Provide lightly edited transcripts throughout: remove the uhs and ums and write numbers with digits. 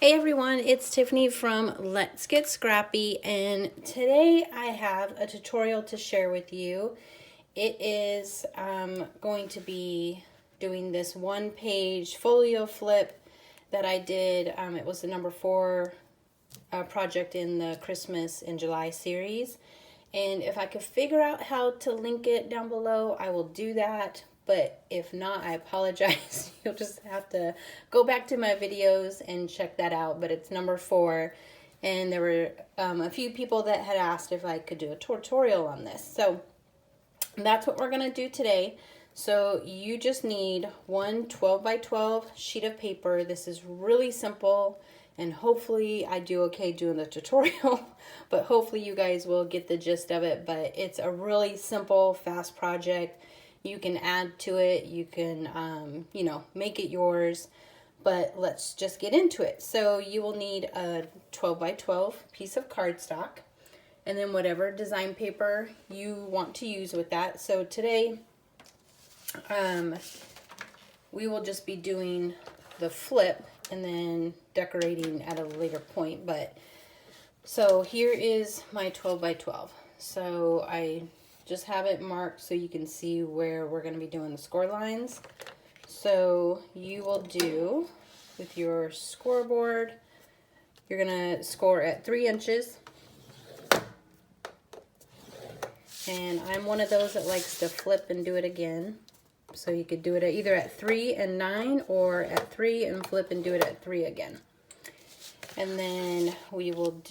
Hey everyone, it's Tiffany from Let's Get Scrappy, and today I have a tutorial to share with you. It is going to be doing this one-page folio flip that I did. It was the number 4 project in the Christmas in July series. And if I could figure out how to link it down below, I will do that. But if not, I apologize. You'll just have to go back to my videos and check that out. But it's number 4. And there were a few people that had asked if I could do a tutorial on this. So that's what we're going to do today. So you just need one 12 by 12 sheet of paper. This is really simple. And hopefully I do okay doing the tutorial, but hopefully you guys will get the gist of it. But it's a really simple, fast project. You can add to it. You can, make it yours. But let's just get into it. So you will need a 12 by 12 piece of cardstock, and then whatever design paper you want to use with that. So today, we will just be doing the flip and then decorating at a later point. But so here is my 12 by 12. So I just have it marked so you can see where we're going to be doing the score lines. So you will do with your scoreboard, you're going to score at 3 inches. And I'm one of those that likes to flip and do it again. So you could do it either at 3 and 9 or at 3 and flip and do it at 3 again. And then we will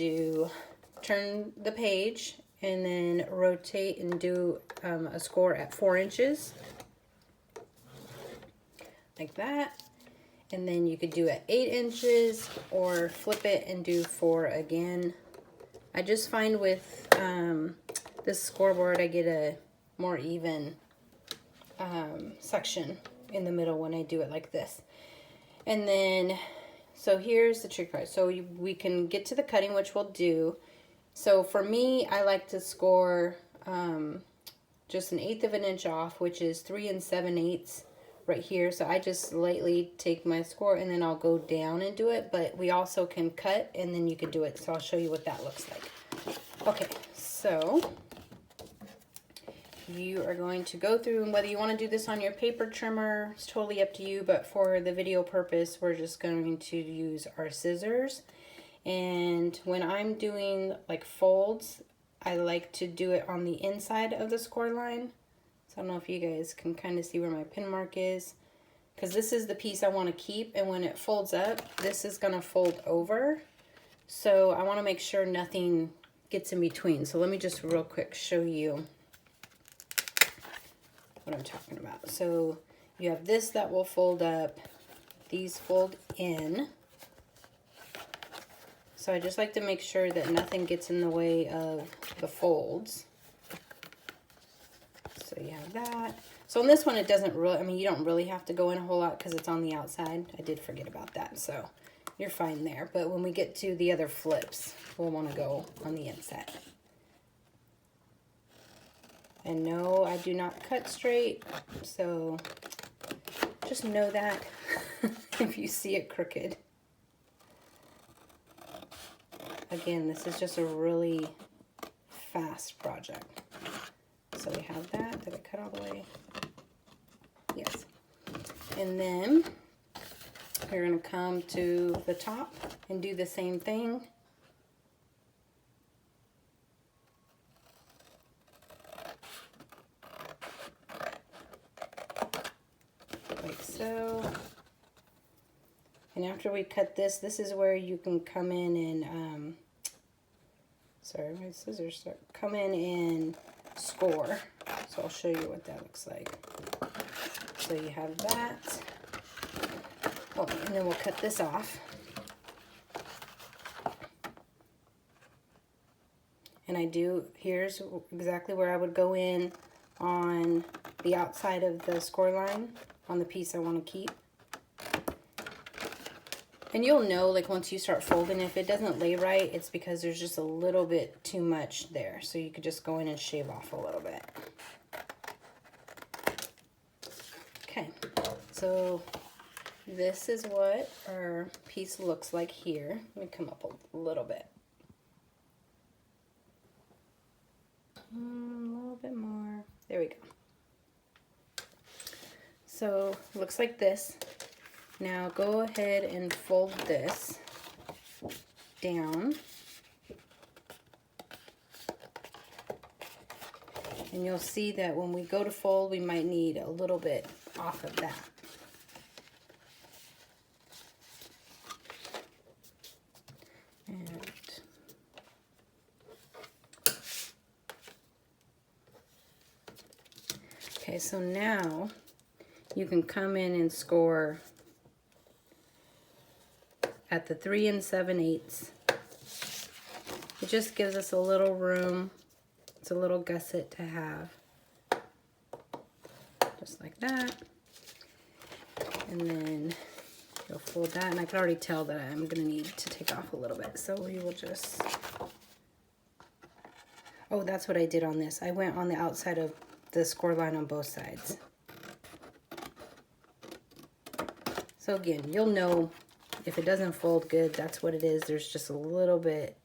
turn the page and then rotate and do a score at 4 inches. Like that. And then you could do at 8 inches or flip it and do 4 again. I just find with this scoreboard I get a more even section in the middle when I do it like this. And then, so here's the trick part. So we can get to the cutting, which we'll do. So for me, I like to score just 1/8 of an inch off, which is 3 7/8 right here. So I just lightly take my score and then I'll go down and do it. But we also can cut and then you can do it. So I'll show you what that looks like. Okay, so you are going to go through, and whether you want to do this on your paper trimmer, it's totally up to you, but for the video purpose, we're just going to use our scissors. And when I'm doing like folds, I like to do it on the inside of the score line. So I don't know if you guys can kind of see where my pin mark is, because this is the piece I want to keep, and when it folds up, this is going to fold over. So I want to make sure nothing gets in between. So let me just real quick show you what I'm talking about. So you have this that will fold up, these fold in. So I just like to make sure that nothing gets in the way of the folds. So you have that. So on this one, it doesn't really, you don't really have to go in a whole lot because it's on the outside. I did forget about that, so you're fine there. But when we get to the other flips, we'll want to go on the inside. And no, I do not cut straight, so just know that if you see it crooked. Again, this is just a really fast project. So we have that. Did I cut all the way? Yes. And then we're going to come to the top and do the same thing. Like so. And after we cut this, this is where you can come in and, sorry, my scissors come in and score. So I'll show you what that looks like. So you have that. Oh, and then we'll cut this off. And here's exactly where I would go in on the outside of the score line on the piece I want to keep. And you'll know, like, once you start folding, if it doesn't lay right, it's because there's just a little bit too much there. So you could just go in and shave off a little bit. Okay, so this is what our piece looks like here. Let me come up a little bit. A little bit more. There we go. So looks like this. Now go ahead and fold this down. And you'll see that when we go to fold, we might need a little bit off of that. Okay, so now you can come in and score at the 3 7/8. It just gives us a little room. It's a little gusset to have. Just like that. And then you'll fold that, and I can already tell that I'm gonna need to take off a little bit. So we will just, oh, that's what I did on this. I went on the outside of the score line on both sides. So again, you'll know if it doesn't fold good, that's what it is. There's just a little bit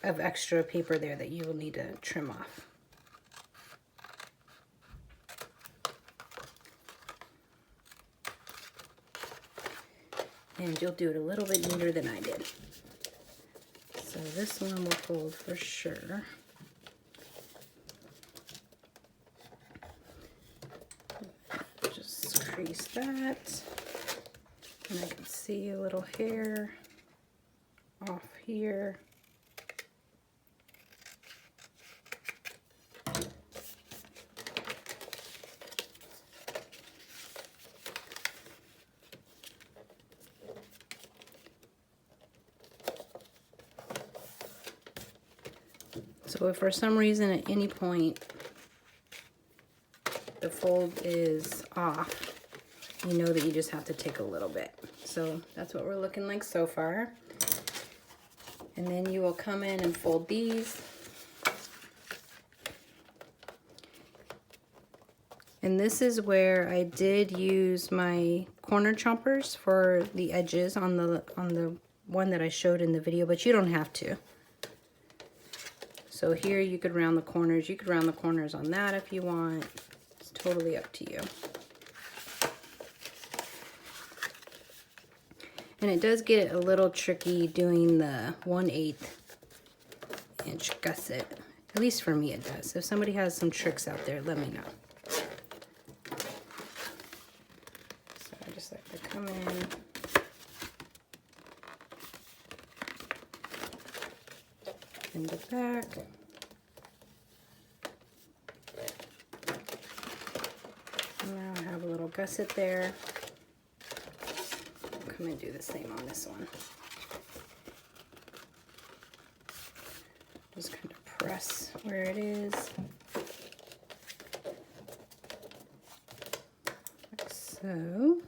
of extra paper there that you will need to trim off. And you'll do it a little bit neater than I did. So this one will fold for sure. Just crease that. And I can see a little hair off here. So if for some reason at any point the fold is off, you know that you just have to take a little bit. So that's what we're looking like so far. And then you will come in and fold these. And this is where I did use my corner chompers for the edges on the one that I showed in the video, but you don't have to. So here you could round the corners. You could round the corners on that if you want. It's totally up to you. And it does get a little tricky doing the 1/8 inch gusset. At least for me it does. If somebody has some tricks out there, let me know. So I just like to come in. In the back. Now I have a little gusset there. I'll come and do the same on this one. Just kind of press where it is. Like so.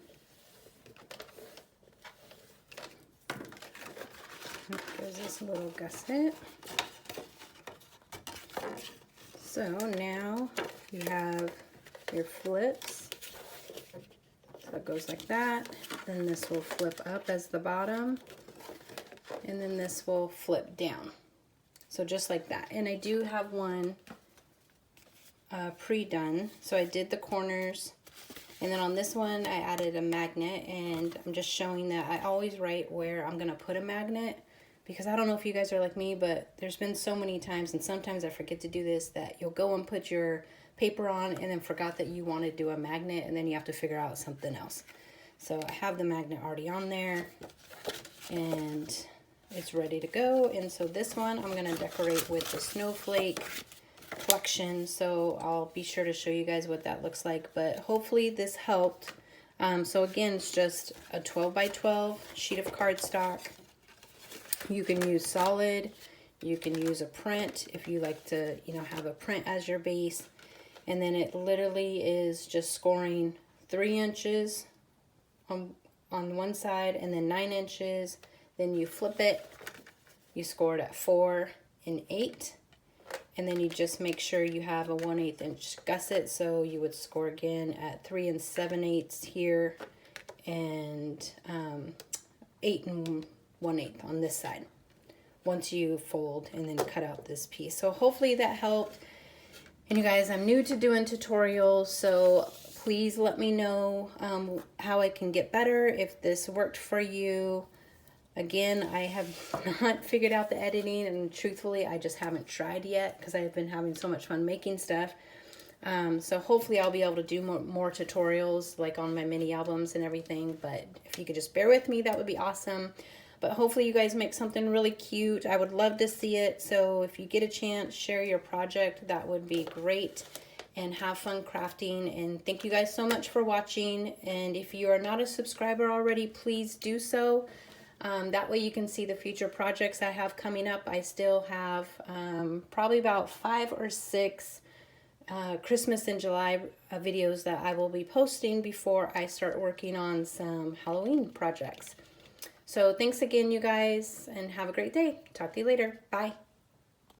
That gives us a little gusset. So now you have your flips. So it goes like that. Then this will flip up as the bottom. And then this will flip down. So just like that. And I do have one pre-done. So I did the corners. And then on this one I added a magnet. And I'm just showing that I always write where I'm going to put a magnet. Because I don't know if you guys are like me, but there's been so many times, and sometimes I forget to do this, that you'll go and put your paper on and then forgot that you want to do a magnet, and then you have to figure out something else. So I have the magnet already on there, and it's ready to go. And so this one I'm going to decorate with the snowflake collection, so I'll be sure to show you guys what that looks like. But hopefully this helped. So again, it's just a 12 by 12 sheet of cardstock. You can use solid, you can use a print if you like to, you know, have a print as your base. And then it literally is just scoring 3 inches on one side and then 9 inches. Then you flip it, you score it at 4 and 8. And then you just make sure you have a 1/8 inch gusset. So you would score again at 3 7/8 here, and 8 1/8 on this side once you fold and then cut out this piece. So hopefully that helped. And you guys, I'm new to doing tutorials, so please let me know how I can get better, if this worked for you. Again, I have not figured out the editing, and truthfully, I just haven't tried yet because I've been having so much fun making stuff. So hopefully I'll be able to do more tutorials like on my mini albums and everything, but if you could just bear with me, that would be awesome. But hopefully you guys make something really cute. I would love to see it. So if you get a chance, share your project. That would be great. And have fun crafting. And thank you guys so much for watching. And if you are not a subscriber already, please do so. That way you can see the future projects I have coming up. I still have probably about 5 or 6 Christmas in July videos that I will be posting before I start working on some Halloween projects. So thanks again, you guys, and have a great day. Talk to you later. Bye.